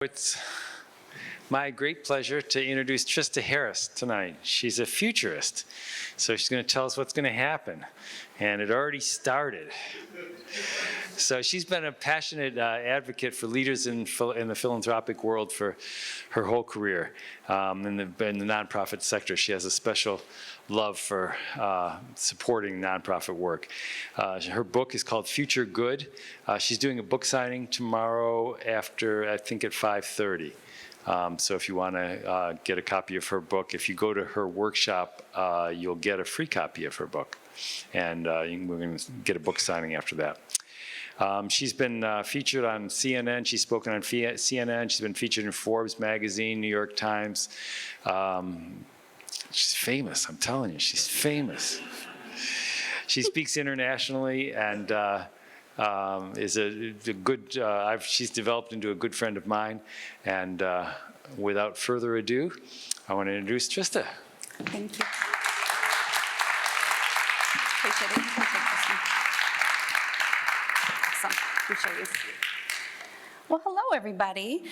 It's my great pleasure to introduce Trista Harris tonight. She's a futurist, so she's going to tell us what's going to happen, and it already started. So she's been a passionate advocate for leaders in the philanthropic world for her whole career. In the nonprofit sector, she has a special love for supporting nonprofit work. Her book is called Future Good. She's doing a book signing tomorrow after, I think, at 5:30. So if you want to get a copy of her book, if you go to her workshop, you'll get a free copy of her book. And we're going to get a book signing after that. She's been featured on CNN. She's spoken on CNN. She's been featured in Forbes magazine, New York Times. She's famous, I'm telling you, she's famous. She speaks internationally and is a good, she's developed into a good friend of mine. And without further ado, I want to introduce Trista. Thank you. Appreciate it. You can take this one. Awesome. Appreciate you. Well, hello, everybody.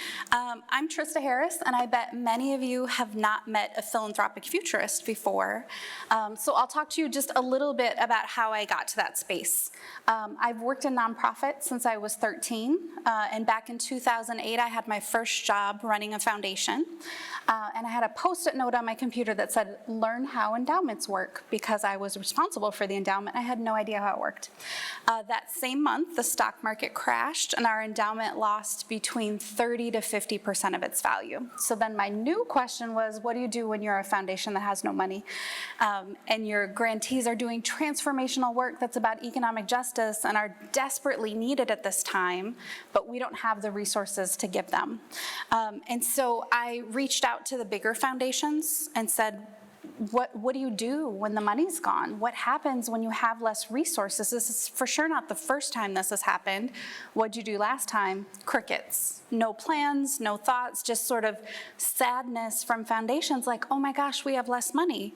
I'm Trista Harris, and I bet many of you have not met a philanthropic futurist before. So I'll talk to you just a little bit about how I got to that space. I've worked in nonprofits since I was 13, and back in 2008, I had my first job running a foundation. And I had a Post-it note on my computer that said, "Learn how endowments work," because I was responsible for the endowment. I had no idea how it worked. That same month, the stock market crashed, and our endowment lost between 30 to 50% of its value. So then my new question was, what do you do when you're a foundation that has no money? And your grantees are doing transformational work that's about economic justice and are desperately needed at this time, but we don't have the resources to give them. And so I reached out to the bigger foundations and said, what do you do when the money's gone? What happens when you have less resources? This is for sure not the first time this has happened. What'd you do last time? Crickets. No plans, no thoughts, just sort of sadness from foundations like, oh my gosh, we have less money.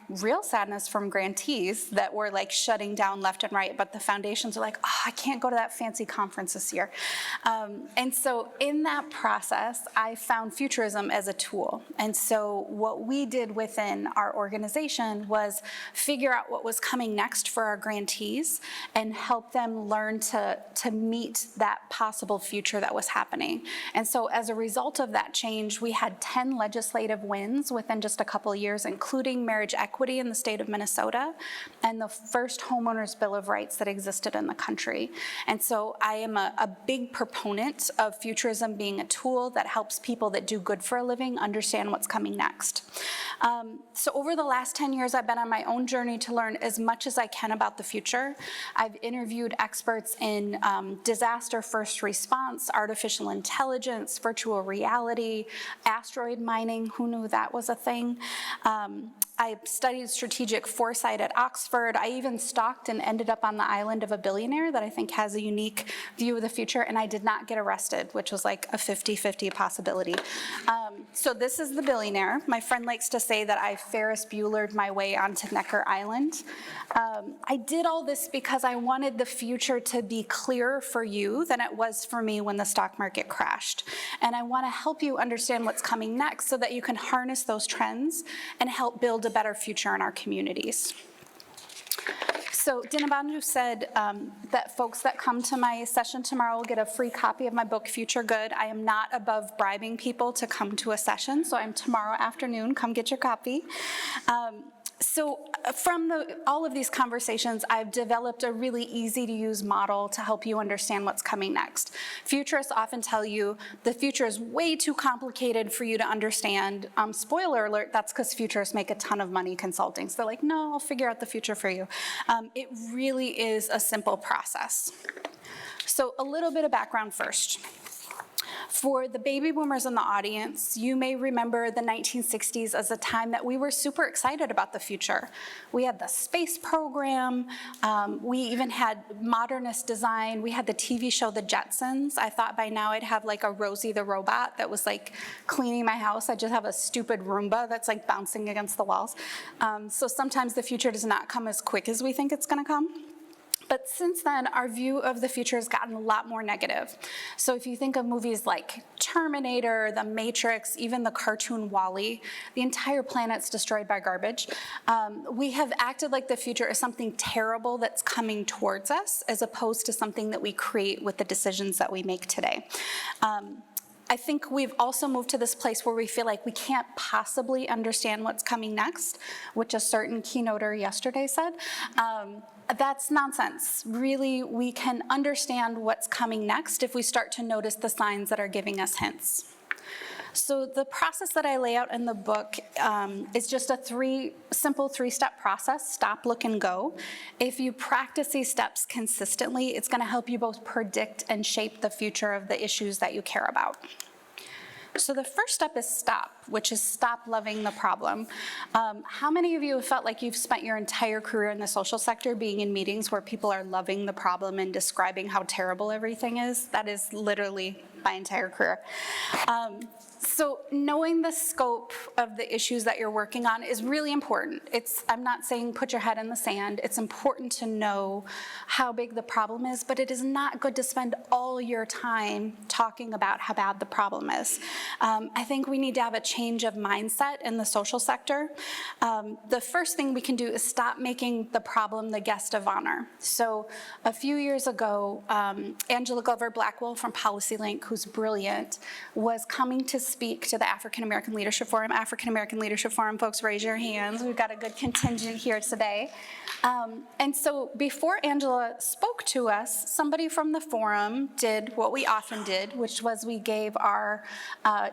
Real sadness from grantees that were like shutting down left and right, but the foundations are like, oh, I can't go to that fancy conference this year. And so in that process, I found futurism as a tool. And so what we did within our organization was figure out what was coming next for our grantees and help them learn to meet that possible future that was happening. And so as a result of that change, we had 10 legislative wins within just a couple of years, including marriage equity in the state of Minnesota and the first homeowners bill of rights that existed in the country. And so I am a big proponent of futurism being a tool that helps people that do good for a living understand what's coming next. So over the last 10 years, I've been on my own journey to learn as much as I can about the future. I've interviewed experts in disaster first response, artificial intelligence, virtual reality, asteroid mining. Who knew that was a thing? I studied strategic foresight at Oxford. I even stalked and ended up on the island of a billionaire that I think has a unique view of the future, and I did not get arrested, which was like a 50-50 possibility. So this is the billionaire. My friend likes to say that I Ferris Buellered my way onto Necker Island. I did all this because I wanted the future to be clearer for you than it was for me when the stock market crashed. And I want to help you understand what's coming next so that you can harness those trends and help build a better future in our communities. So Dinabandhu said that folks that come to my session tomorrow will get a free copy of my book, Future Good. I am not above bribing people to come to a session, so I'm tomorrow afternoon. Come get your copy. So from all of these conversations, I've developed a really easy-to-use model to help you understand what's coming next. Futurists often tell you the future is way too complicated for you to understand. Spoiler alert, that's because futurists make a ton of money consulting. So they're like, no, I'll figure out the future for you. It really is a simple process. So a little bit of background first. For the baby boomers in the audience, you may remember the 1960s as a time that we were super excited about the future. We had the space program, we even had modernist design, we had the TV show The Jetsons. I thought by now I'd have like a Rosie the robot that was like cleaning my house. I just have a stupid Roomba that's like bouncing against the walls. So sometimes the future does not come as quick as we think it's gonna come. But since then, our view of the future has gotten a lot more negative. So if you think of movies like Terminator, The Matrix, even the cartoon WALL-E, the entire planet's destroyed by garbage. We have acted like the future is something terrible that's coming towards us, as opposed to something that we create with the decisions that we make today. I think we've also moved to this place where we feel like we can't possibly understand what's coming next, which a certain keynoter yesterday said. That's nonsense. Really, we can understand what's coming next if we start to notice the signs that are giving us hints. So the process that I lay out in the book is just a simple three-step process: stop, look, and go. If you practice these steps consistently, it's going to help you both predict and shape the future of the issues that you care about. So the first step is stop, which is stop loving the problem. How many of you have felt like you've spent your entire career in the social sector being in meetings where people are loving the problem and describing how terrible everything is? That is literally my entire career. So knowing the scope of the issues that you're working on is really important. I'm not saying put your head in the sand. It's important to know how big the problem is, but it is not good to spend all your time talking about how bad the problem is. I think we need to have a change of mindset in the social sector. The first thing we can do is stop making the problem the guest of honor. So a few years ago, Angela Glover-Blackwell from PolicyLink, who's brilliant, was coming to speak to the African American Leadership Forum. African American Leadership Forum, folks, raise your hands. We've got a good contingent here today. And so before Angela spoke to us, somebody from the forum did what we often did, which was we gave our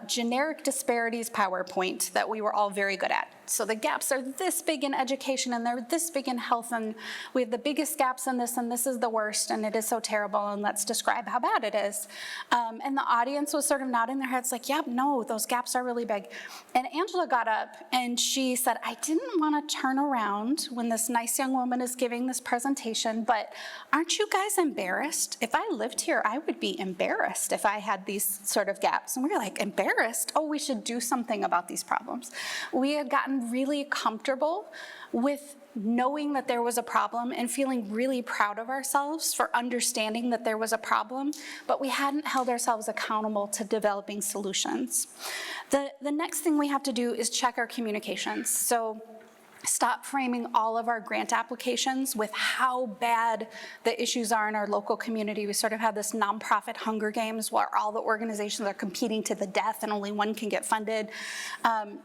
generic disparities PowerPoint that we were all very good at. So the gaps are this big in education, and they're this big in health, and we have the biggest gaps in this, and this is the worst, and it is so terrible, and let's describe how bad it is. And the audience was sort of nodding their heads like, yeah, no, those gaps are really big. And Angela got up, and she said, I didn't want to turn around when this nice young woman is giving this presentation, but aren't you guys embarrassed? If I lived here, I would be embarrassed if I had these sort of gaps. And we were like, embarrassed? Oh, we should do something about these problems. We had gotten really comfortable with knowing that there was a problem and feeling really proud of ourselves for understanding that there was a problem, but we hadn't held ourselves accountable to developing solutions. The next thing we have to do is check our communications. So stop framing all of our grant applications with how bad the issues are in our local community. We sort of have this nonprofit Hunger Games where all the organizations are competing to the death and only one can get funded.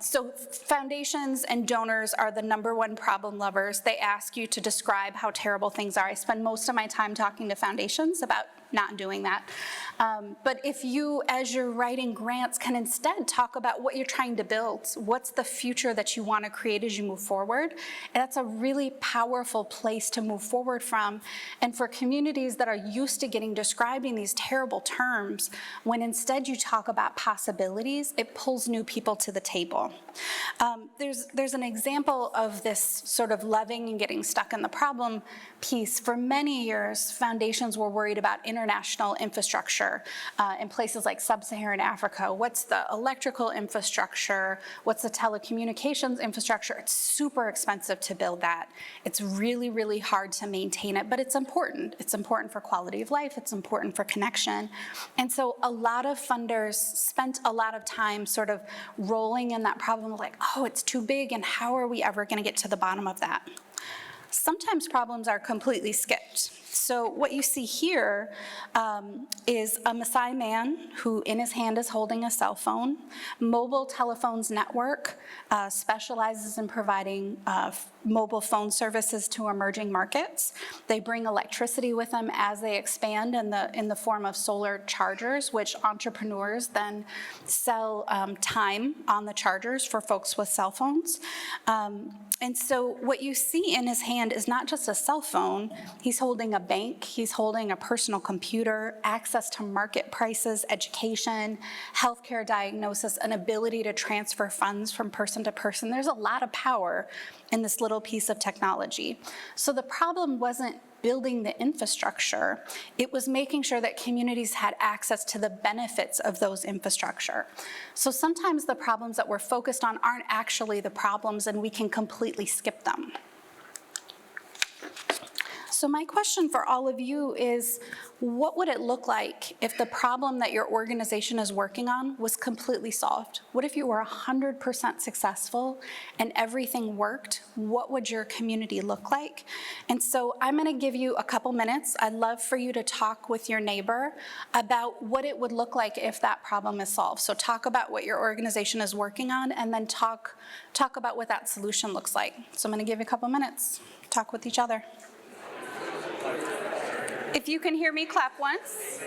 So foundations and donors are the #1 problem lovers. They ask you to describe how terrible things are. I spend most of my time talking to foundations about not doing that. But if you, as you're writing grants, can instead talk about what you're trying to build, what's the future that you want to create as you move forward, and that's a really powerful place to move forward from. And for communities that are used to getting described in these terrible terms, when instead you talk about possibilities, it pulls new people to the table. There's an example of this sort of loving and getting stuck in the problem piece. For many years, foundations were worried about international infrastructure in places like sub-Saharan Africa. What's the electrical infrastructure? What's the telecommunications infrastructure? It's super expensive to build that. It's really, really hard to maintain it, but it's important. It's important for quality of life. It's important for connection. And so a lot of funders spent a lot of time sort of rolling in that problem like, oh, it's too big, and how are we ever going to get to the bottom of that? Sometimes problems are completely skipped. So what you see here is a Maasai man who in his hand is holding a cell phone. Mobile Telephones Network specializes in providing mobile phone services to emerging markets. They bring electricity with them as they expand in the form of solar chargers, which entrepreneurs then sell time on the chargers for folks with cell phones. And so what you see in his hand is not just a cell phone. He's holding a bank, he's holding a personal computer, access to market prices, education, healthcare diagnosis, an ability to transfer funds from person to person. There's a lot of power in this little piece of technology. So the problem wasn't building the infrastructure, it was making sure that communities had access to the benefits of those infrastructure. So sometimes the problems that we're focused on aren't actually the problems, and we can completely skip them. So my question for all of you is, what would it look like if the problem that your organization is working on was completely solved? What if you were 100% successful and everything worked? What would your community look like? And so I'm going to give you a couple minutes. I'd love for you to talk with your neighbor about what it would look like if that problem is solved. So talk about what your organization is working on, and then talk about what that solution looks like. So I'm going to give you a couple minutes. Talk with each other. If you can hear me, clap once.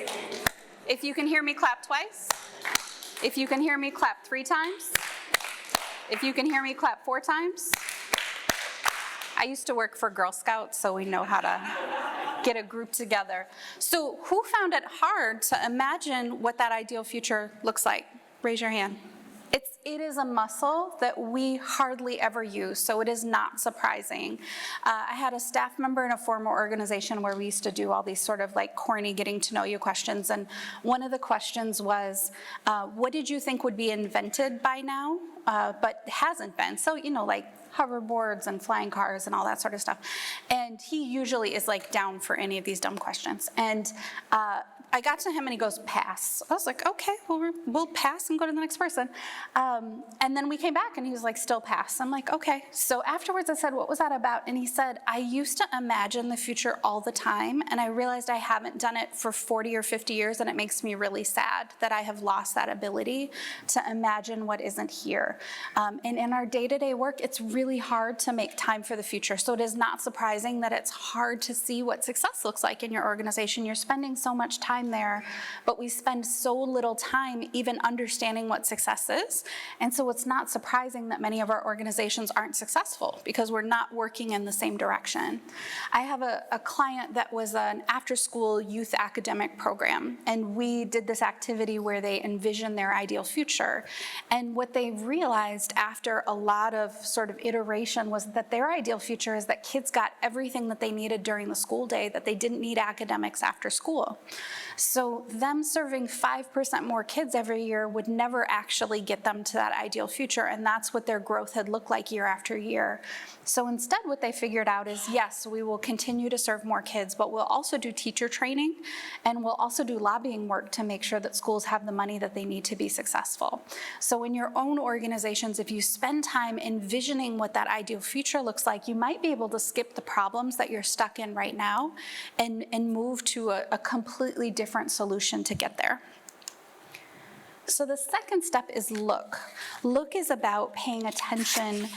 If you can hear me, clap twice. If you can hear me, clap 3 times. If you can hear me, clap 4 times. I used to work for Girl Scouts, so we know how to get a group together. So who found it hard to imagine what that ideal future looks like? Raise your hand. It is a muscle that we hardly ever use, so it is not surprising. I had a staff member in a former organization where we used to do all these sort of like corny getting to know you questions, and one of the questions was, what did you think would be invented by now, but hasn't been? So, like hoverboards and flying cars and all that sort of stuff. And he usually is like down for any of these dumb questions. And I got to him and he goes, pass. I was like, okay, well, we'll pass and go to the next person. And then we came back and he was like, still pass. I'm like, okay. So afterwards I said, what was that about? And he said, I used to imagine the future all the time, and I realized I haven't done it for 40 or 50 years, and it makes me really sad that I have lost that ability to imagine what isn't here. And in our day-to-day work, it's really hard to make time for the future. So it is not surprising that it's hard to see what success looks like in your organization. You're spending so much time there, but we spend so little time even understanding what success is. And so it's not surprising that many of our organizations aren't successful, because we're not working in the same direction. I have a client that was an after-school youth academic program, and we did this activity where they envisioned their ideal future. And what they realized after a lot of sort of iteration was that their ideal future is that kids got everything that they needed during the school day, that they didn't need academics after school. So them serving 5% more kids every year would never actually get them to that ideal future, and that's what their growth had looked like year after year. So instead what they figured out is, yes, we will continue to serve more kids, but we'll also do teacher training, and we'll also do lobbying work to make sure that schools have the money that they need to be successful. So in your own organizations, if you spend time envisioning what that ideal future looks like, you might be able to skip the problems that you're stuck in right now and move to a completely different solution to get there. So the second step is look. Look is about paying attention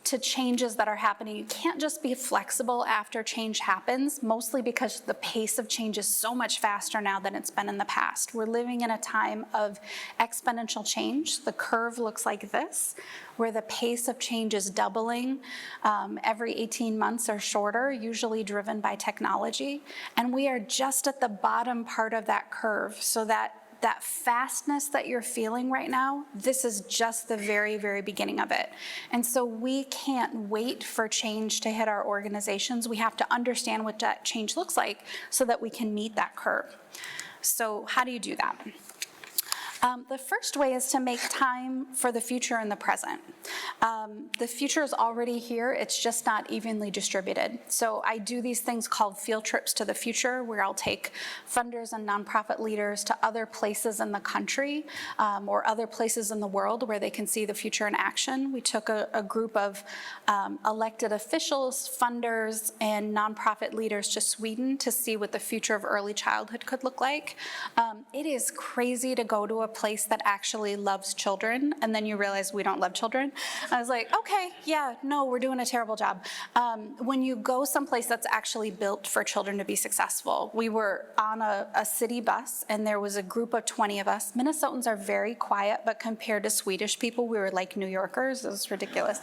to changes that are happening. You can't just be flexible after change happens, mostly because the pace of change is so much faster now than it's been in the past. We're living in a time of exponential change. The curve looks like this, where the pace of change is doubling every 18 months or shorter, usually driven by technology. And we are just at the bottom part of that curve, so that fastness that you're feeling right now, this is just the very, very beginning of it. And so we can't wait for change to hit our organizations. We have to understand what that change looks like so that we can meet that curve. So how do you do that? The first way is to make time for the future and the present. The future is already here, it's just not evenly distributed. So I do these things called field trips to the future, where I'll take funders and nonprofit leaders to other places in the country or other places in the world where they can see the future in action. We took a group of elected officials, funders, and nonprofit leaders to Sweden to see what the future of early childhood could look like. It is crazy to go to a place that actually loves children, and then you realize we don't love children. I was like, okay, yeah, no, we're doing a terrible job. When you go someplace that's actually built for children to be successful, we were on a city bus, and there was a group of 20 of us. Minnesotans are very quiet, but compared to Swedish people, we were like New Yorkers. It was ridiculous.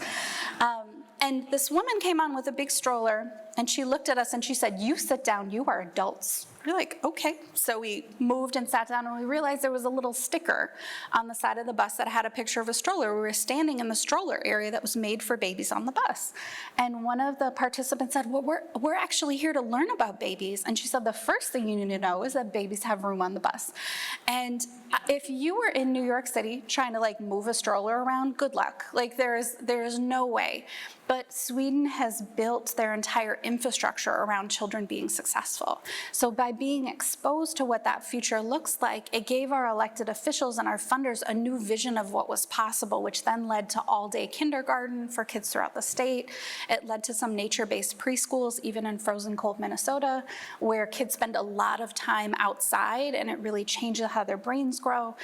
And this woman came on with a big stroller, and she looked at us and she said, "You sit down, you are adults." We're like, okay. So we moved and sat down, and we realized there was a little sticker on the side of the bus that had a picture of a stroller. We were standing in the stroller area that was made for babies on the bus. And one of the participants said, well, we're actually here to learn about babies. And she said, the first thing you need to know is that babies have room on the bus. And if you were in New York City trying to like move a stroller around, good luck. Like there is no way. but Sweden has built their entire infrastructure around children being successful. So by being exposed to what that future looks like, it gave our elected officials and our funders a new vision of what was possible, which then led to all-day kindergarten for kids throughout the state. It led to some nature-based preschools, even in frozen cold Minnesota, where kids spend a lot of time outside, and it really changes how their brains grow.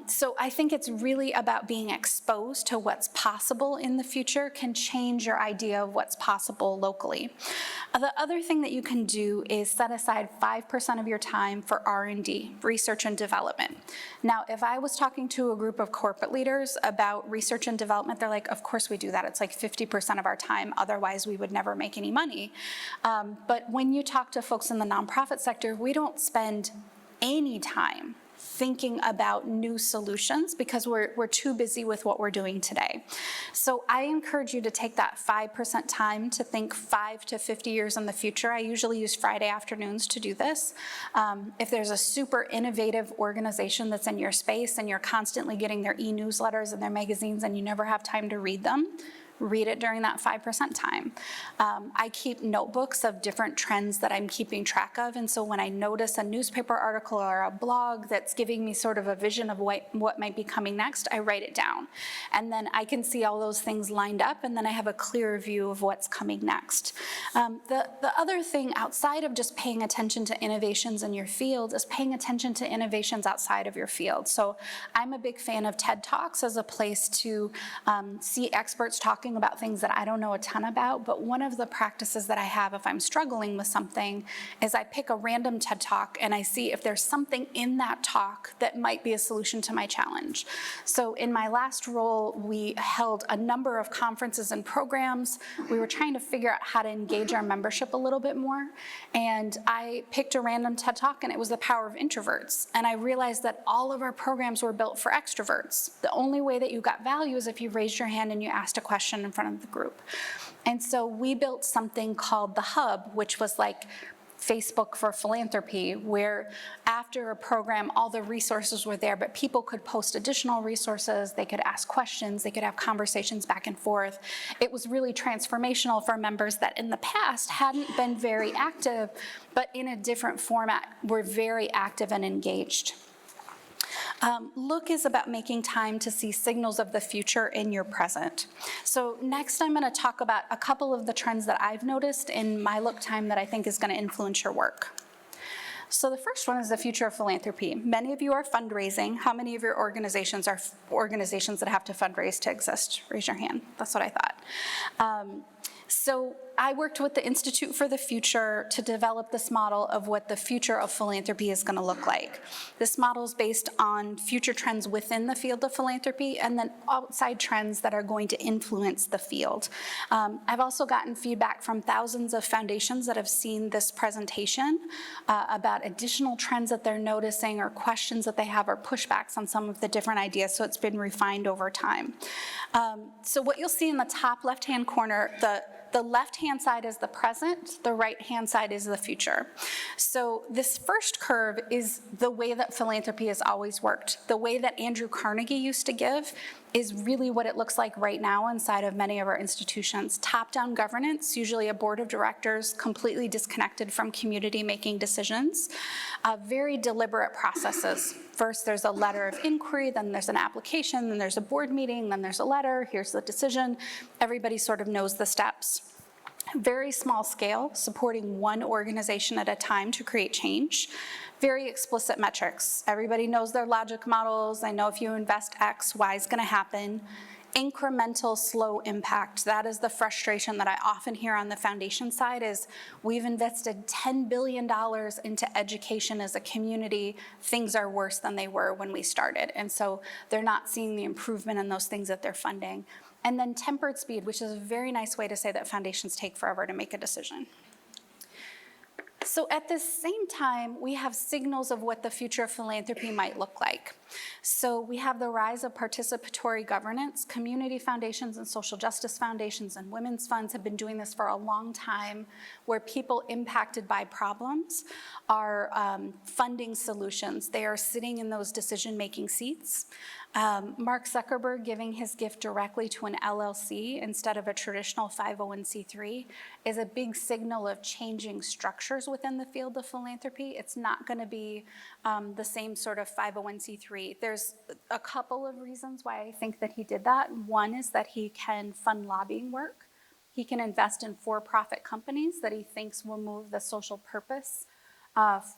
So I think it's really about being exposed to what's possible in the future can change your idea of what's possible locally. The other thing that you can do is set aside 5% of your time for R&D, research and development. Now, if I was talking to a group of corporate leaders about research and development, they're like, of course we do that. It's like 50% of our time, otherwise we would never make any money. But when you talk to folks in the nonprofit sector, we don't spend any time thinking about new solutions because we're too busy with what we're doing today. So I encourage you to take that 5% time to think 5 to 50 years in the future. I usually use Friday afternoons to do this. If there's a super innovative organization that's in your space and you're constantly getting their e-newsletters and their magazines and you never have time to read them, read it during that 5% time. I keep notebooks of different trends that I'm keeping track of, and so when I notice a newspaper article or a blog that's giving me sort of a vision of what might be coming next, I write it down. And then I can see all those things lined up, and then I have a clearer view of what's coming next. The other thing outside of just paying attention to innovations in your field is paying attention to innovations outside of your field. So I'm a big fan of TED Talks as a place to see experts talking about things that I don't know a ton about, but one of the practices that I have if I'm struggling with something is I pick a random TED Talk and I see if there's something in that talk that might be a solution to my challenge. So in my last role, we held a number of conferences and programs. We were trying to figure out how to engage our membership a little bit more, and I picked a random TED Talk, and it was the power of introverts. And I realized that all of our programs were built for extroverts. The only way that you got value is if you raised your hand and you asked a question in front of the group. And so we built something called the Hub, which was like Facebook for philanthropy, where after a program, all the resources were there, but people could post additional resources, they could ask questions, they could have conversations back and forth. It was really transformational for members that in the past hadn't been very active, but in a different format were very active and engaged. Look is about making time to see signals of the future in your present. So next I'm going to talk about a couple of the trends that I've noticed in my look time that I think is going to influence your work. So the first one is the future of philanthropy. Many of you are fundraising. How many of your organizations are organizations that have to fundraise to exist? Raise your hand. That's what I thought. So I worked with the Institute for the Future to develop this model of what the future of philanthropy is going to look like. This model is based on future trends within the field of philanthropy and then outside trends that are going to influence the field. I've also gotten feedback from thousands of foundations that have seen this presentation about additional trends that they're noticing or questions that they have or pushbacks on some of the different ideas, so it's been refined over time. So what you'll see in the top left-hand corner, the left-hand side is the present, the right-hand side is the future. So this first curve is the way that philanthropy has always worked. The way that Andrew Carnegie used to give is really what it looks like right now inside of many of our institutions. Top-down governance, usually a board of directors completely disconnected from community making decisions. Very deliberate processes. First, there's a letter of inquiry, then there's an application, then there's a board meeting, then there's a letter, here's the decision. Everybody sort of knows the steps. Very small scale, supporting one organization at a time to create change. Very explicit metrics. Everybody knows their logic models. I know if you invest X, Y is going to happen. Incremental, slow impact. That is the frustration that I often hear on the foundation side is we've invested $10 billion into education as a community. Things are worse than they were when we started. And so they're not seeing the improvement in those things that they're funding. And then tempered speed, which is a very nice way to say that foundations take forever to make a decision. So at the same time, we have signals of what the future of philanthropy might look like. So we have the rise of participatory governance. Community foundations and social justice foundations and women's funds have been doing this for a long time, where people impacted by problems are funding solutions. They are sitting in those decision-making seats. Mark Zuckerberg giving his gift directly to an LLC instead of a traditional 501c3 is a big signal of changing structures within the field of philanthropy. It's not going to be the same sort of 501c3. There's a couple of reasons why I think that he did that. One is that he can fund lobbying work. He can invest in for-profit companies that he thinks will move the social purpose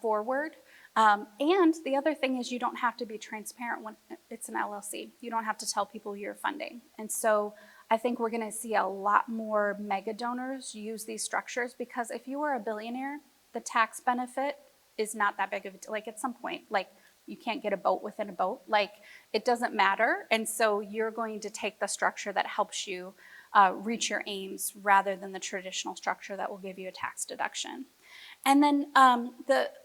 forward. And the other thing is you don't have to be transparent when it's an LLC. You don't have to tell people you're funding. And so I think we're going to see a lot more mega donors use these structures, because if you are a billionaire, the tax benefit is not that big of a, like at some point, like you can't get a boat within a boat, like it doesn't matter. And so you're going to take the structure that helps you reach your aims rather than the traditional structure that will give you a tax deduction. And then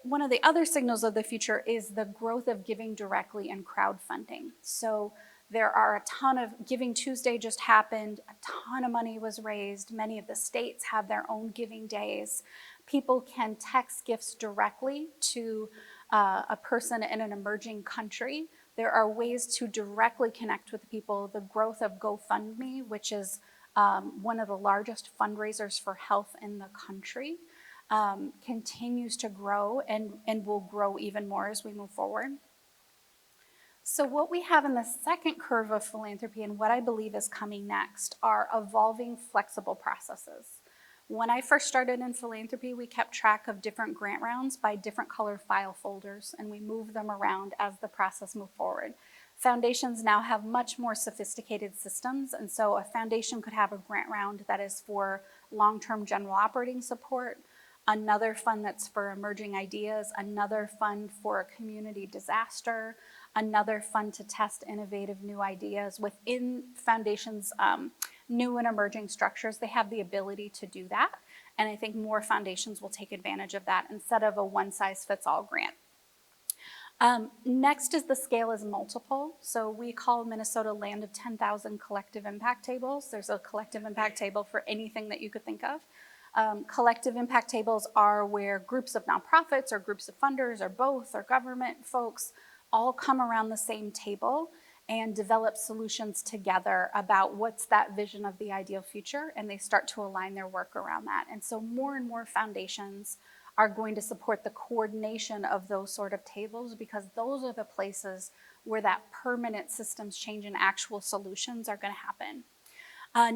one of the other signals of the future is the growth of giving directly and crowdfunding. So there are a ton of, Giving Tuesday just happened, a ton of money was raised. Many of the states have their own giving days. People can text gifts directly to a person in an emerging country. There are ways to directly connect with people. The growth of GoFundMe, which is one of the largest fundraisers for health in the country, continues to grow and will grow even more as we move forward. So what we have in the second curve of philanthropy and what I believe is coming next are evolving flexible processes. When I first started in philanthropy, we kept track of different grant rounds by different color file folders, and we moved them around as the process moved forward. Foundations now have much more sophisticated systems, and so a foundation could have a grant round that is for long-term general operating support, another fund that's for emerging ideas, another fund for a community disaster, another fund to test innovative new ideas. Within foundations' new and emerging structures, they have the ability to do that. And I think more foundations will take advantage of that instead of a one-size-fits-all grant. Next is the scale is multiple. So we call Minnesota land of 10,000 collective impact tables. There's a collective impact table for anything that you could think of. Collective impact tables are where groups of nonprofits or groups of funders or both or government folks all come around the same table and develop solutions together about what's that vision of the ideal future, and they start to align their work around that. And so more and more foundations are going to support the coordination of those sort of tables, because those are the places where that permanent systems change and actual solutions are going to happen.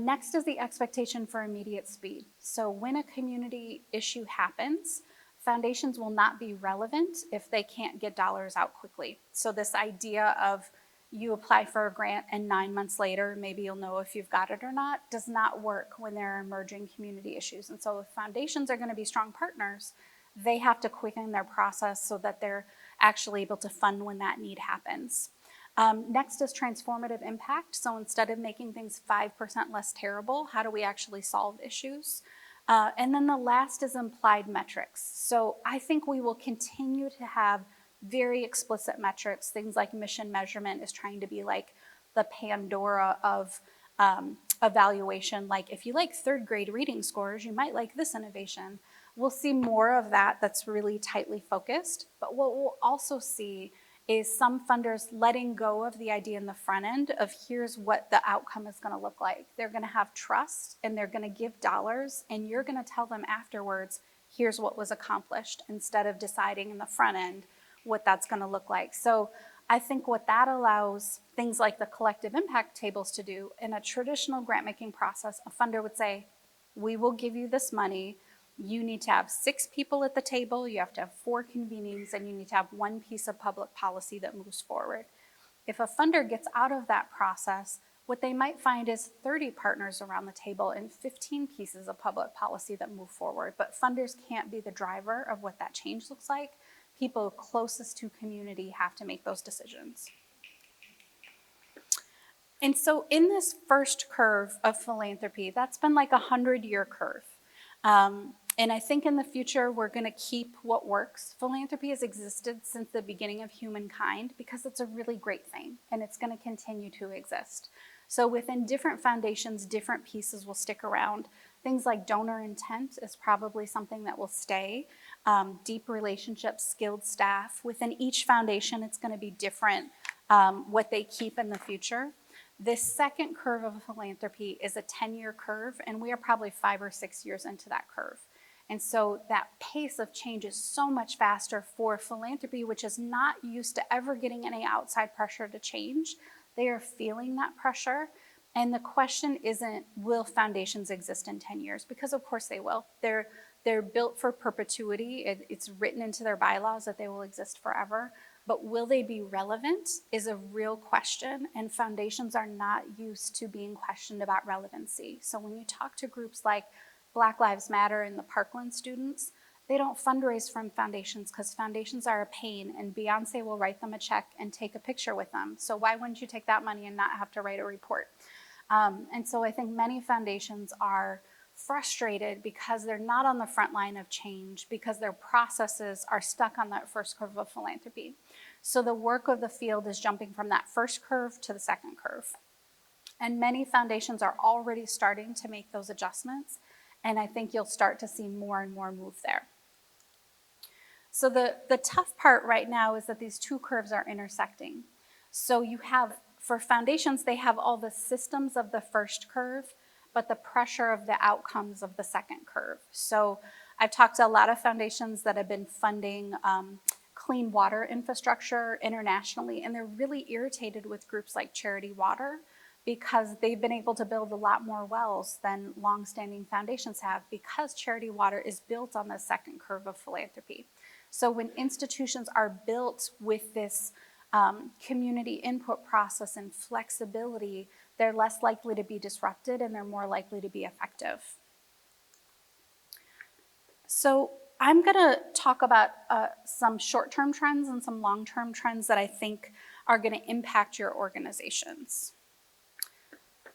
Next is the expectation for immediate speed. So when a community issue happens, foundations will not be relevant if they can't get dollars out quickly. So this idea of you apply for a grant and 9 months later, maybe you'll know if you've got it or not, does not work when there are emerging community issues. And so if foundations are going to be strong partners, they have to quicken their process so that they're actually able to fund when that need happens. Next is transformative impact. So instead of making things 5% less terrible, how do we actually solve issues? And then the last is implied metrics. So I think we will continue to have very explicit metrics. Things like mission measurement is trying to be like the Pandora of evaluation. Like if you like third grade reading scores, you might like this innovation. We'll see more of that that's really tightly focused. But what we'll also see is some funders letting go of the idea in the front end of here's what the outcome is going to look like. They're going to have trust and they're going to give dollars, and you're going to tell them afterwards, here's what was accomplished, instead of deciding in the front end what that's going to look like. So I think what that allows things like the collective impact tables to do, in a traditional grant making process, a funder would say, we will give you this money. You need to have 6 people at the table, you have to have 4 convenings, and you need to have 1 piece of public policy that moves forward. If a funder gets out of that process, what they might find is 30 partners around the table and 15 pieces of public policy that move forward. But funders can't be the driver of what that change looks like. People closest to community have to make those decisions. And so in this first curve of philanthropy, that's been like a 100-year curve. And I think in the future, we're going to keep what works. Philanthropy has existed since the beginning of humankind because it's a really great thing, and it's going to continue to exist. So within different foundations, different pieces will stick around. Things like donor intent is probably something that will stay. Deep relationships, skilled staff. Within each foundation, it's going to be different what they keep in the future. This second curve of philanthropy is a 10-year curve, and we are probably 5 or 6 years into that curve. And so that pace of change is so much faster for philanthropy, which is not used to ever getting any outside pressure to change. They are feeling that pressure. And the question isn't, will foundations exist in 10 years? Because of course they will. They're built for perpetuity. It's written into their bylaws that they will exist forever. But will they be relevant is a real question, and foundations are not used to being questioned about relevancy. So when you talk to groups like Black Lives Matter and the Parkland students, they don't fundraise from foundations because foundations are a pain, and Beyonce will write them a check and take a picture with them. So why wouldn't you take that money and not have to write a report? And so I think many foundations are frustrated because they're not on the front line of change, because their processes are stuck on that first curve of philanthropy. So the work of the field is jumping from that first curve to the second curve. And many foundations are already starting to make those adjustments, and I think you'll start to see more and more move there. So the tough part right now is that these two curves are intersecting. So you have, for foundations, they have all the systems of the first curve, but the pressure of the outcomes of the second curve. So I've talked to a lot of foundations that have been funding clean water infrastructure internationally, and they're really irritated with groups like Charity Water because they've been able to build a lot more wells than longstanding foundations have because Charity Water is built on the second curve of philanthropy. So when institutions are built with this community input process and flexibility, they're less likely to be disrupted and they're more likely to be effective. So I'm gonna talk about some short-term trends and some long-term trends that I think are gonna impact your organizations.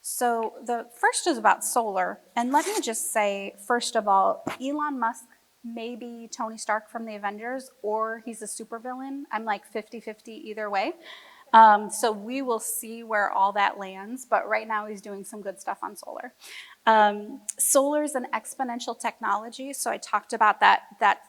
So the first is about solar. And let me just say, first of all, Elon Musk may be Tony Stark from the Avengers, or he's a supervillain. I'm like 50-50 either way. So we will see where all that lands, but right now he's doing some good stuff on solar. Solar is an exponential technology, so I talked about that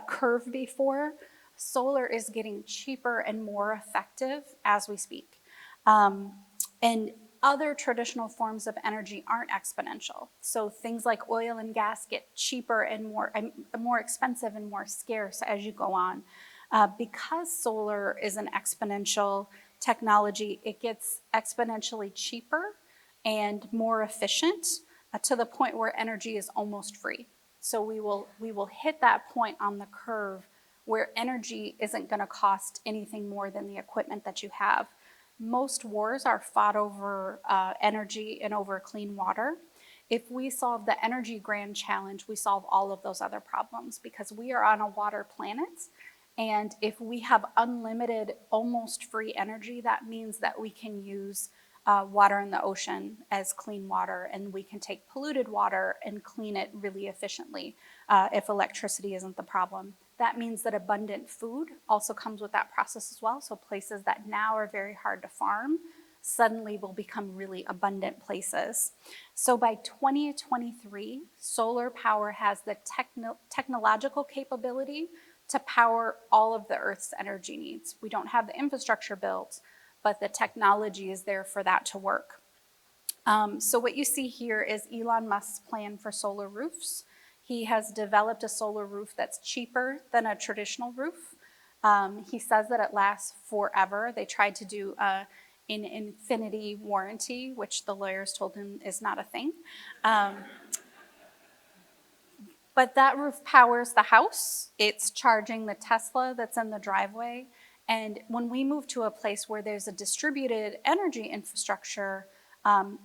curve before. Solar is getting cheaper and more effective as we speak. And other traditional forms of energy aren't exponential. So things like oil and gas get cheaper and more expensive and more scarce as you go on. Because solar is an exponential technology, it gets exponentially cheaper and more efficient to the point where energy is almost free. So we will hit that point on the curve where energy isn't going to cost anything more than the equipment that you have. Most wars are fought over energy and over clean water. If we solve the energy grand challenge, we solve all of those other problems because we are on a water planet. And if we have unlimited, almost free energy, that means that we can use water in the ocean as clean water, and we can take polluted water and clean it really efficiently if electricity isn't the problem. That means that abundant food also comes with that process as well. So places that now are very hard to farm suddenly will become really abundant places. So by 2023, solar power has the technological capability to power all of the Earth's energy needs. We don't have the infrastructure built, but the technology is there for that to work. So what you see here is Elon Musk's plan for solar roofs. He has developed a solar roof that's cheaper than a traditional roof. He says that it lasts forever. They tried to do an infinity warranty, which the lawyers told him is not a thing. But that roof powers the house. It's charging the Tesla that's in the driveway. And when we move to a place where there's a distributed energy infrastructure,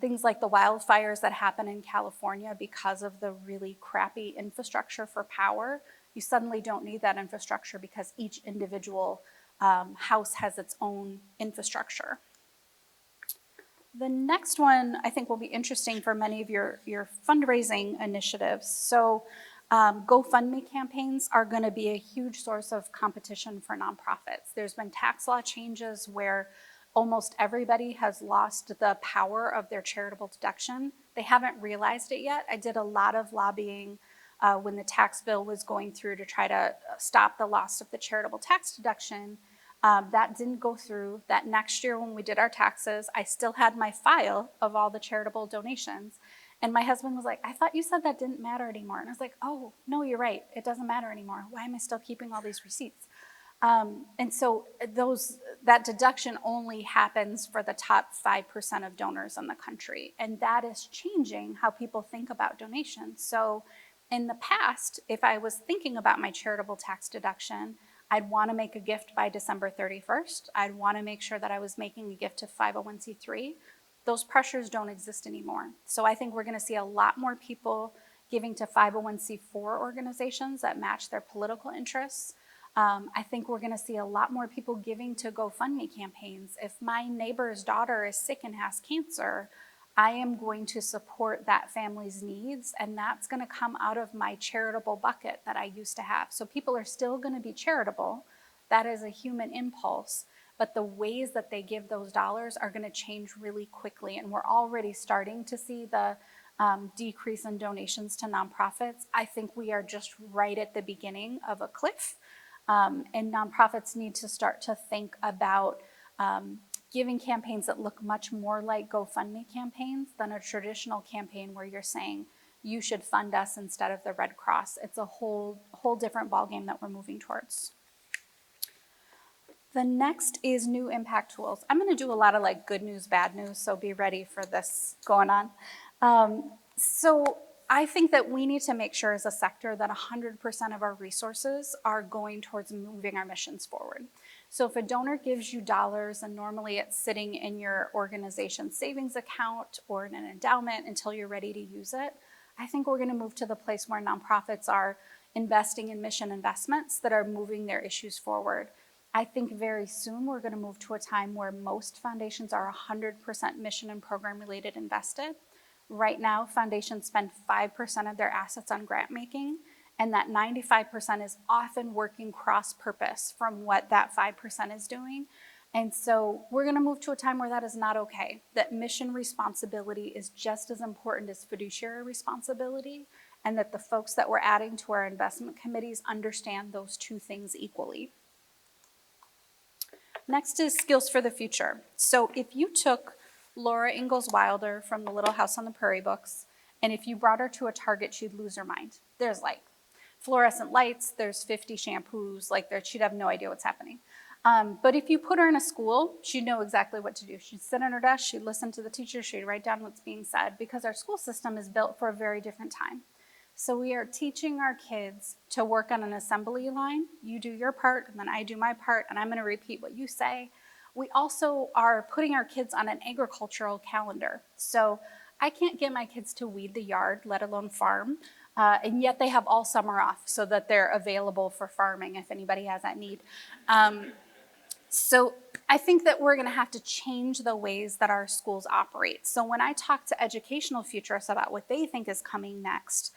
things like the wildfires that happen in California because of the really crappy infrastructure for power, you suddenly don't need that infrastructure because each individual house has its own infrastructure. The next one I think will be interesting for many of your fundraising initiatives. So GoFundMe campaigns are going to be a huge source of competition for nonprofits. There's been tax law changes where almost everybody has lost the power of their charitable deduction. They haven't realized it yet. I did a lot of lobbying when the tax bill was going through to try to stop the loss of the charitable tax deduction. That didn't go through. That next year when we did our taxes, I still had my file of all the charitable donations. And my husband was like, I thought you said that didn't matter anymore. And I was like, oh, no, you're right. It doesn't matter anymore. Why am I still keeping all these receipts? And so that deduction only happens for the top 5% of donors in the country. And that is changing how people think about donations. So in the past, if I was thinking about my charitable tax deduction, I'd want to make a gift by December 31st. I'd want to make sure that I was making a gift to 501c3. Those pressures don't exist anymore. So I think we're going to see a lot more people giving to 501c4 organizations that match their political interests. I think we're going to see a lot more people giving to GoFundMe campaigns. If my neighbor's daughter is sick and has cancer, I am going to support that family's needs, and that's going to come out of my charitable bucket that I used to have. So people are still going to be charitable. That is a human impulse. But the ways that they give those dollars are going to change really quickly. And we're already starting to see the decrease in donations to nonprofits. I think we are just right at the beginning of a cliff. And nonprofits need to start to think about giving campaigns that look much more like GoFundMe campaigns than a traditional campaign where you're saying you should fund us instead of the Red Cross. It's a whole different ballgame that we're moving towards. The next is new impact tools. I'm going to do a lot of like good news, bad news, so be ready for this going on. So I think that we need to make sure as a sector that 100% of our resources are going towards moving our missions forward. So if a donor gives you dollars and normally it's sitting in your organization's savings account or in an endowment until you're ready to use it, I think we're going to move to the place where nonprofits are investing in mission investments that are moving their issues forward. I think very soon we're going to move to a time where most foundations are 100% mission and program related invested. Right now, foundations spend 5% of their assets on grant making, and that 95% is often working cross-purpose from what that 5% is doing. And so we're going to move to a time where that is not okay, that mission responsibility is just as important as fiduciary responsibility, and that the folks that we're adding to our investment committees understand those two things equally. Next is skills for the future. So if you took Laura Ingalls Wilder from the Little House on the Prairie books, and if you brought her to a Target, she'd lose her mind. There's like fluorescent lights, there's 50 shampoos, like she'd have no idea what's happening. But if you put her in a school, she'd know exactly what to do. She'd sit on her desk, she'd listen to the teacher, she'd write down what's being said, because our school system is built for a very different time. So we are teaching our kids to work on an assembly line. You do your part, and then I do my part, and I'm going to repeat what you say. We also are putting our kids on an agricultural calendar. So I can't get my kids to weed the yard, let alone farm, and yet they have all summer off so that they're available for farming if anybody has that need. So I think that we're going to have to change the ways that our schools operate. So when I talk to educational futurists about what they think is coming next,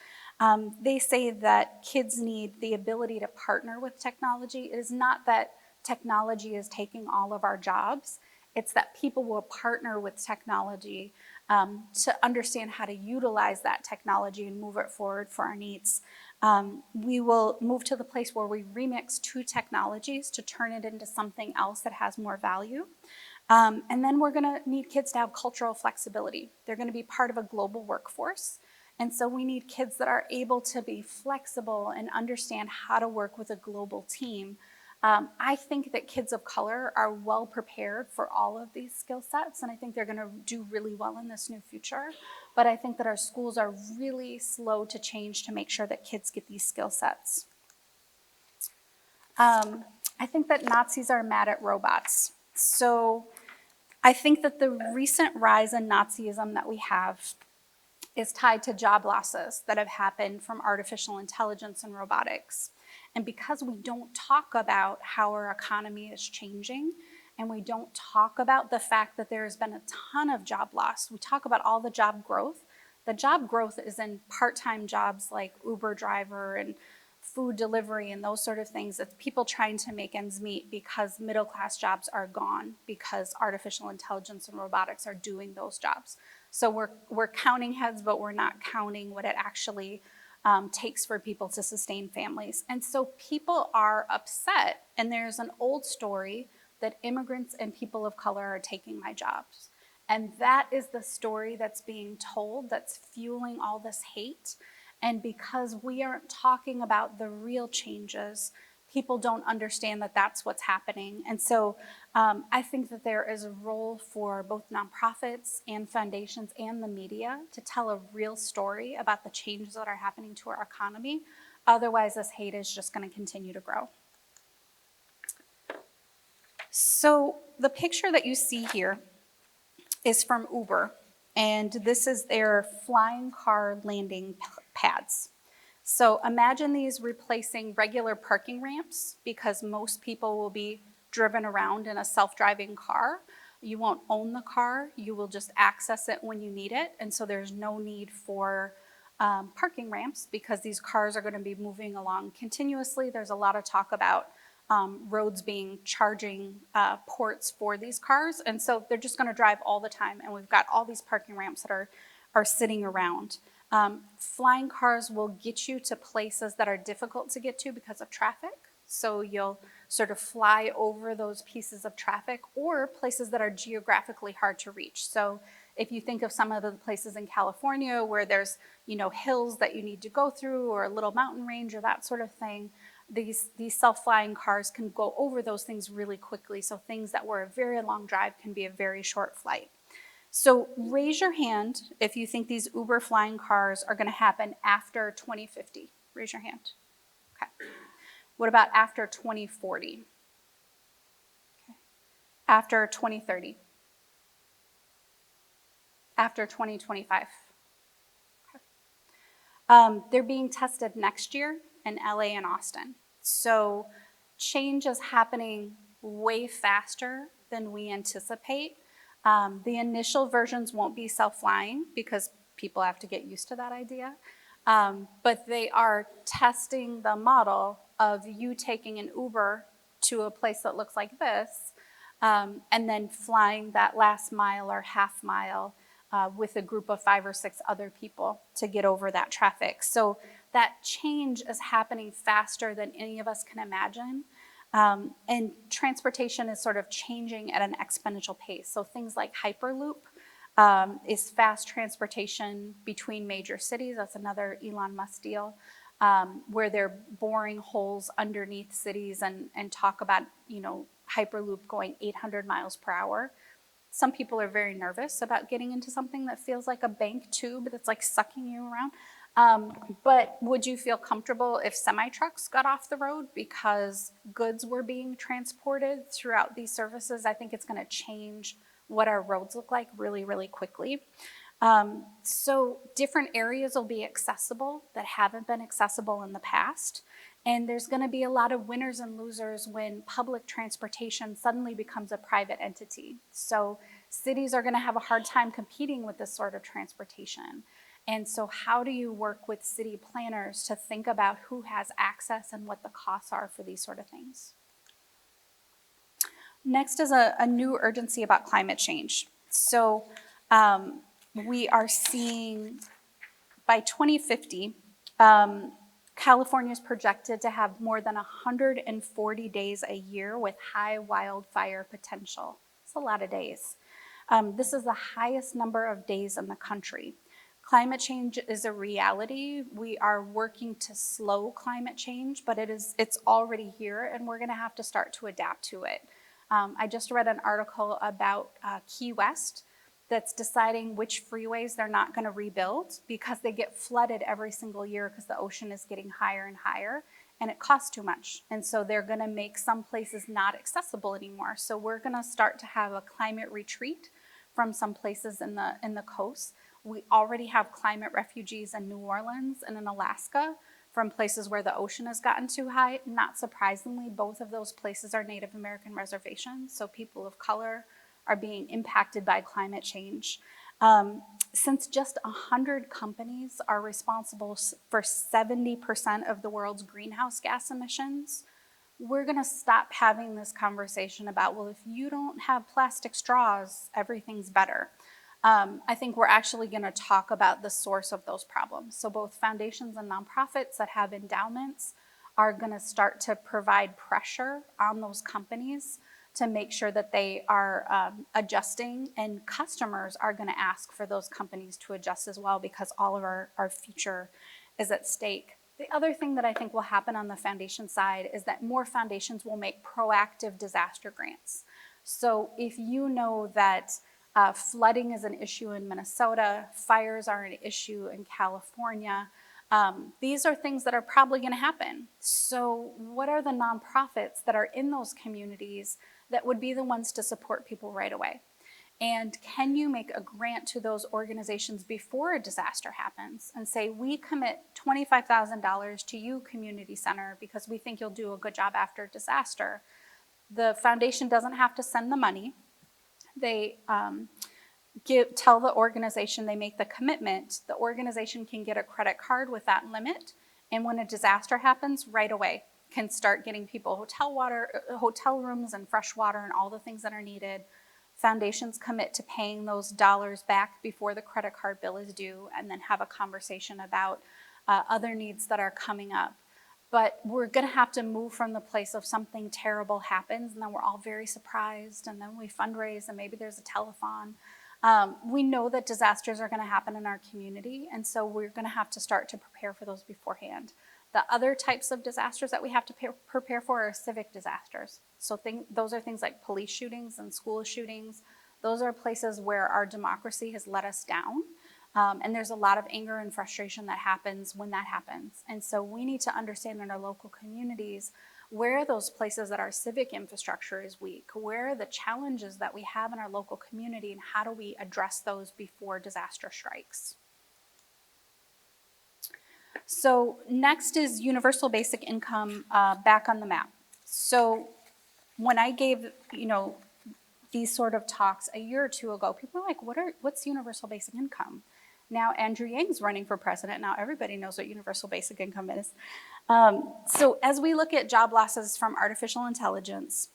they say that kids need the ability to partner with technology. It is not that technology is taking all of our jobs. It's that people will partner with technology to understand how to utilize that technology and move it forward for our needs. We will move to the place where we remix two technologies to turn it into something else that has more value. And then we're going to need kids to have cultural flexibility. They're going to be part of a global workforce. And so we need kids that are able to be flexible and understand how to work with a global team. I think that kids of color are well prepared for all of these skill sets, and I think they're going to do really well in this new future. But I think that our schools are really slow to change to make sure that kids get these skill sets. I think that Nazis are mad at robots. So I think that the recent rise in Nazism that we have is tied to job losses that have happened from artificial intelligence and robotics. And because we don't talk about how our economy is changing, and we don't talk about the fact that there's been a ton of job loss, we talk about all the job growth, The job growth is in part-time jobs like Uber driver and food delivery and those sort of things. It's people trying to make ends meet because middle-class jobs are gone because artificial intelligence and robotics are doing those jobs. So we're counting heads, but we're not counting what it actually takes for people to sustain families. And so people are upset, and there's an old story that immigrants and people of color are taking my jobs. And that is the story that's being told that's fueling all this hate. And because we aren't talking about the real changes, people don't understand that that's what's happening. And so I think that there is a role for both nonprofits and foundations and the media to tell a real story about the changes that are happening to our economy. Otherwise, this hate is just going to continue to grow. So the picture that you see here is from Uber, and this is their flying car landing pads. So imagine these replacing regular parking ramps because most people will be driven around in a self-driving car. You won't own the car, you will just access it when you need it, and so there's no need for parking ramps because these cars are going to be moving along continuously. There's a lot of talk about roads being charging ports for these cars, and so they're just going to drive all the time, and we've got all these parking ramps that are sitting around. Flying cars will get you to places that are difficult to get to because of traffic, so you'll sort of fly over those pieces of traffic, or places that are geographically hard to reach. So if you think of some of the places in California where there's, hills that you need to go through, or a little mountain range or that sort of thing, these self-flying cars can go over those things really quickly. So things that were a very long drive can be a very short flight. So raise your hand if you think these Uber flying cars are going to happen after 2050. Raise your hand. Okay. What about after 2040? Okay. After 2030? After 2025? Okay. They're being tested next year in LA and Austin. So change is happening way faster than we anticipate. The initial versions won't be self-flying because people have to get used to that idea. But they are testing the model of you taking an Uber to a place that looks like this, and then flying that last mile or half mile with a group of 5 or 6 other people to get over that traffic. So that change is happening faster than any of us can imagine. And transportation is sort of changing at an exponential pace. So things like Hyperloop is fast transportation between major cities. That's another Elon Musk deal, where they're boring holes underneath cities and talk about, Hyperloop going 800 miles per hour. Some people are very nervous about getting into something that feels like a bank tube that's like sucking you around. But would you feel comfortable if semi-trucks got off the road because goods were being transported throughout these services? I think it's going to change what our roads look like really, really quickly. So different areas will be accessible that haven't been accessible in the past. And there's going to be a lot of winners and losers when public transportation suddenly becomes a private entity. So cities are going to have a hard time competing with this sort of transportation. And so how do you work with city planners to think about who has access and what the costs are for these sort of things? Next is a new urgency about climate change. So we are seeing by 2050, California is projected to have more than 140 days a year with high wildfire potential. It's a lot of days. This is the highest number of days in the country. Climate change is a reality. We are working to slow climate change, but it's already here, and we're going to have to start to adapt to it. I just read an article about Key West that's deciding which freeways they're not going to rebuild because they get flooded every single year because the ocean is getting higher and higher, and it costs too much. And so they're going to make some places not accessible anymore. So we're going to start to have a climate retreat from some places in the coast. We already have climate refugees in New Orleans and in Alaska from places where the ocean has gotten too high. Not surprisingly, both of those places are Native American reservations, so people of color are being impacted by climate change. Since just 100 companies are responsible for 70% of the world's greenhouse gas emissions, we're going to stop having this conversation about, well, if you don't have plastic straws, everything's better. I think we're actually going to talk about the source of those problems. So both foundations and nonprofits that have endowments are going to start to provide pressure on those companies to make sure that they are adjusting, and customers are going to ask for those companies to adjust as well, because all of our future is at stake. The other thing that I think will happen on the foundation side is that more foundations will make proactive disaster grants. So if you know that flooding is an issue in Minnesota, fires are an issue in California, these are things that are probably going to happen. So what are the nonprofits that are in those communities that would be the ones to support people right away? And can you make a grant to those organizations before a disaster happens and say, we commit $25,000 to you, community center, because we think you'll do a good job after a disaster. The foundation doesn't have to send the money. They tell the organization, they make the commitment, the organization can get a credit card with that limit, and when a disaster happens, right away can start getting people hotel rooms and fresh water and all the things that are needed. Foundations commit to paying those dollars back before the credit card bill is due, and then have a conversation about other needs that are coming up. But we're going to have to move from the place of something terrible happens, and then we're all very surprised, and then we fundraise, and maybe there's a telethon. We know that disasters are going to happen in our community, and so we're going to have to start to prepare for those beforehand. The other types of disasters that we have to prepare for are civic disasters. So those are things like police shootings and school shootings. Those are places where our democracy has let us down. And there's a lot of anger and frustration that happens when that happens. And so we need to understand in our local communities where are those places that our civic infrastructure is weak, where are the challenges that we have in our local community, and how do we address those before disaster strikes. So next is universal basic income back on the map. So when I gave, these sort of talks a year or two ago, people were like, what's universal basic income? Now Andrew Yang's running for president. Now everybody knows what universal basic income is. So as we look at job losses from artificial intelligence,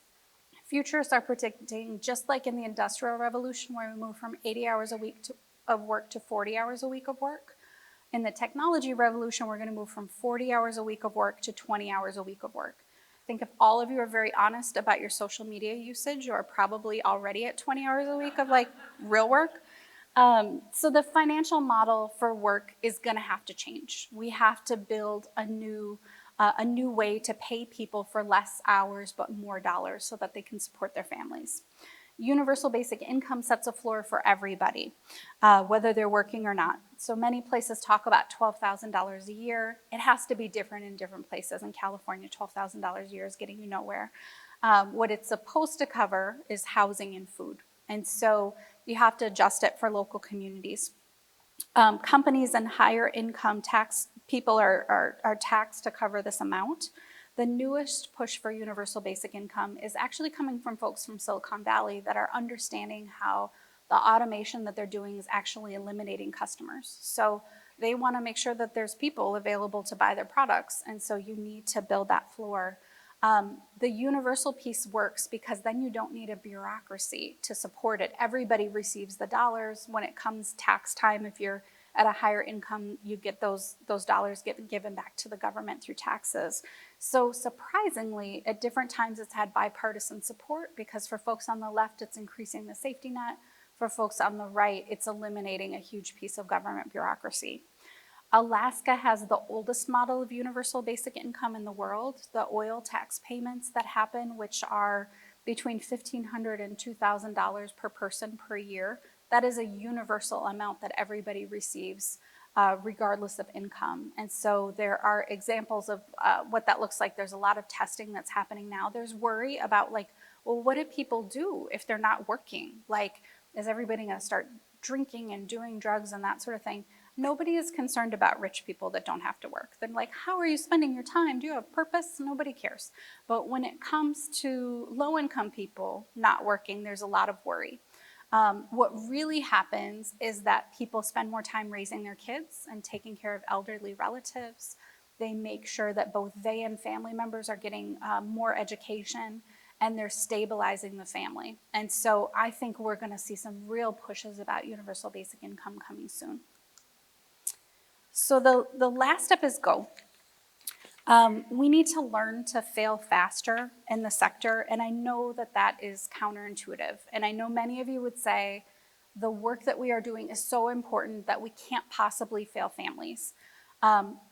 futurists are predicting, just like in the Industrial Revolution, where we move from 80 hours a week of work to 40 hours a week of work, in the technology revolution, we're going to move from 40 hours a week of work to 20 hours a week of work. I think if all of you are very honest about your social media usage, you are probably already at 20 hours a week of real work. So the financial model for work is going to have to change. We have to build a new way to pay people for less hours but more dollars so that they can support their families. Universal basic income sets a floor for everybody, whether they're working or not. So many places talk about $12,000 a year. It has to be different in different places. In California, $12,000 a year is getting you nowhere. What it's supposed to cover is housing and food. And so you have to adjust it for local communities. Companies and higher income tax people are taxed to cover this amount. The newest push for universal basic income is actually coming from folks from Silicon Valley that are understanding how the automation that they're doing is actually eliminating customers. So they want to make sure that there's people available to buy their products, and so you need to build that floor. The universal piece works because then you don't need a bureaucracy to support it. Everybody receives the dollars. When it comes tax time, if you're at a higher income, you get those dollars given back to the government through taxes. So surprisingly, at different times it's had bipartisan support, because for folks on the left, it's increasing the safety net. For folks on the right, it's eliminating a huge piece of government bureaucracy. Alaska has the oldest model of universal basic income in the world. The oil tax payments that happen, which are between $1,500 and $2,000 per person per year, that is a universal amount that everybody receives, regardless of income. And so there are examples of what that looks like. There's a lot of testing that's happening now. There's worry about well, what do people do if they're not working? Is everybody going to start drinking and doing drugs and that sort of thing? Nobody is concerned about rich people that don't have to work. They're like, how are you spending your time? Do you have purpose? Nobody cares. But when it comes to low-income people not working, there's a lot of worry. What really happens is that people spend more time raising their kids and taking care of elderly relatives. They make sure that both they and family members are getting more education, and they're stabilizing the family. And so I think we're going to see some real pushes about universal basic income coming soon. So the last step is go. We need to learn to fail faster in the sector, and I know that that is counterintuitive. And I know many of you would say the work that we are doing is so important that we can't possibly fail families.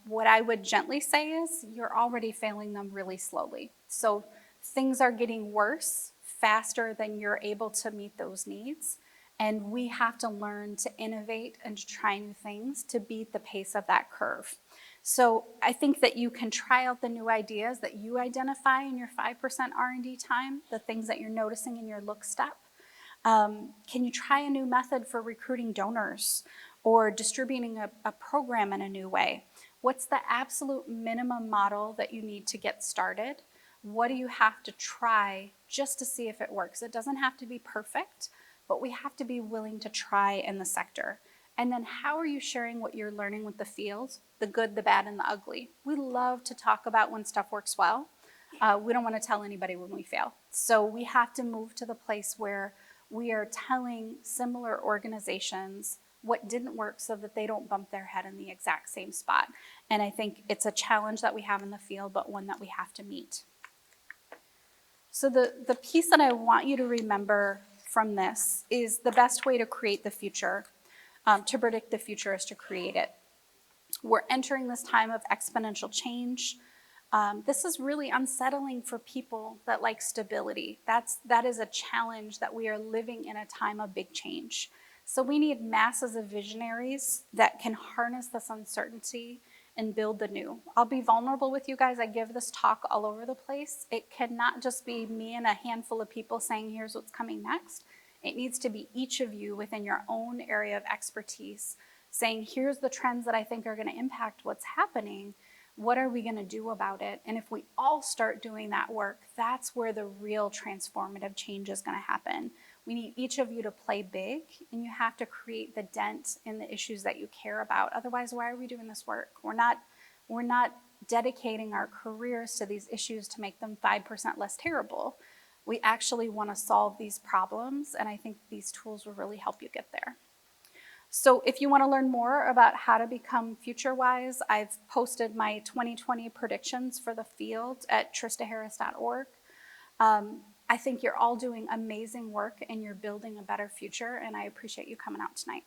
What I would gently say is you're already failing them really slowly. So things are getting worse faster than you're able to meet those needs. And we have to learn to innovate and to try new things to beat the pace of that curve. So I think that you can try out the new ideas that you identify in your 5% R&D time, the things that you're noticing in your look step. Can you try a new method for recruiting donors or distributing a program in a new way? What's the absolute minimum model that you need to get started? What do you have to try just to see if it works? It doesn't have to be perfect, but we have to be willing to try in the sector. And then how are you sharing what you're learning with the field, the good, the bad, and the ugly? We love to talk about when stuff works well. We don't want to tell anybody when we fail. So we have to move to the place where we are telling similar organizations what didn't work so that they don't bump their head in the exact same spot. And I think it's a challenge that we have in the field, but one that we have to meet. So the piece that I want you to remember from this is the best way to create the future, to predict the future is to create it. We're entering this time of exponential change. This is really unsettling for people that like stability. That is a challenge that we are living in a time of big change. So we need masses of visionaries that can harness this uncertainty and build the new. I'll be vulnerable with you guys. I give this talk all over the place. It cannot just be me and a handful of people saying, here's what's coming next. It needs to be each of you within your own area of expertise saying, here's the trends that I think are going to impact what's happening. What are we going to do about it? And if we all start doing that work, that's where the real transformative change is going to happen. We need each of you to play big, and you have to create the dent in the issues that you care about. Otherwise, why are we doing this work? We're not dedicating our careers to these issues to make them 5% less terrible. We actually want to solve these problems, and I think these tools will really help you get there. So if you want to learn more about how to become future-wise, I've posted my 2020 predictions for the field at tristaharris.org. I think you're all doing amazing work and you're building a better future, and I appreciate you coming out tonight.